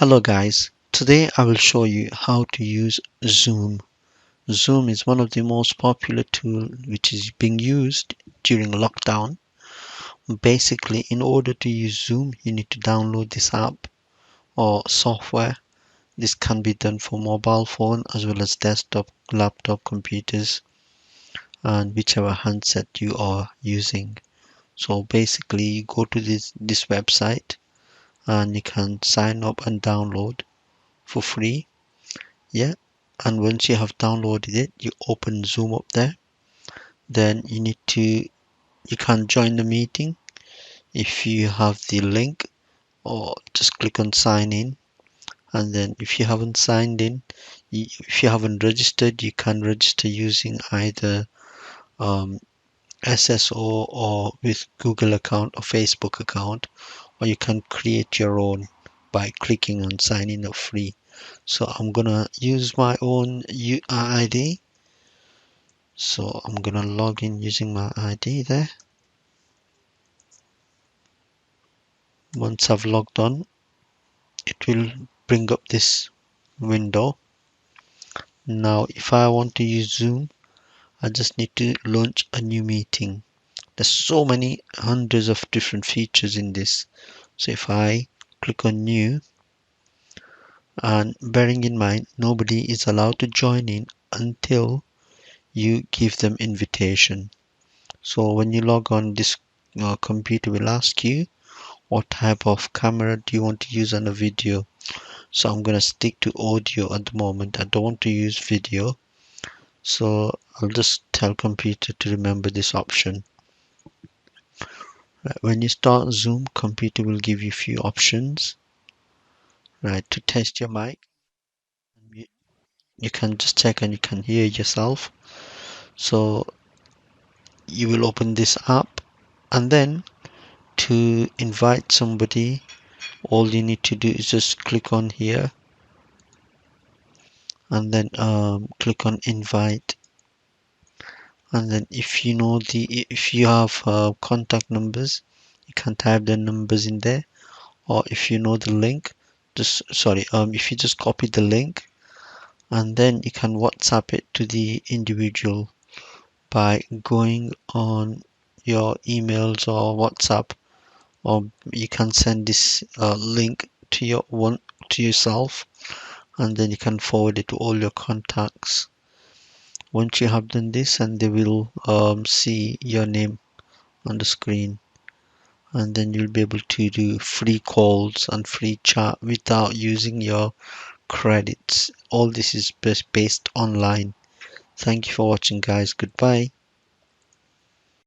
Hello guys, today I will show you how to use Zoom. Zoom is one of the most popular tool which is being used during lockdown. Basically, in order to use Zoom, you need to download this app or software. This can be done for mobile phone as well as desktop, laptop computers and whichever handset you are using. So basically, you go to this website and you can sign up and download for free. Yeah, and once you have downloaded it, you open Zoom up there. Then you can join the meeting if you have the link, or just click on sign in. And then if you haven't signed in, if you haven't registered, you can register using either um, SSO or with Google account or Facebook account, or you can create your own by clicking on sign in or free. So I'm gonna use my own ID. So I'm gonna log in using my ID there. Once I've logged on, it will bring up this window. Now, if I want to use Zoom, I just need to launch a new meeting. There's so many hundreds of different features in this. So if I click on new, and bearing in mind, nobody is allowed to join in until you give them invitation. So when you log on, this computer will ask you what type of camera do you want to use on a video. So I'm gonna stick to audio at the moment. I don't want to use video. So I'll just tell computer to remember this option. Right, when you start Zoom, computer will give you few options. Right, to test your mic, you you can just check and you can hear yourself. So you will open this app, and then to invite somebody, all you need to do is just click on here and then click on invite. And then if you have contact numbers, you can type the numbers in there, or if you know the link, just sorry if you just copy the link, and then you can WhatsApp it to the individual by going on your emails or WhatsApp, or you can send this link to yourself, and then you can forward it to all your contacts. Once you have done this, and they will see your name on the screen, and then you'll be able to do free calls and free chat without using your credits. All this is based online. Thank you for watching, guys. Goodbye.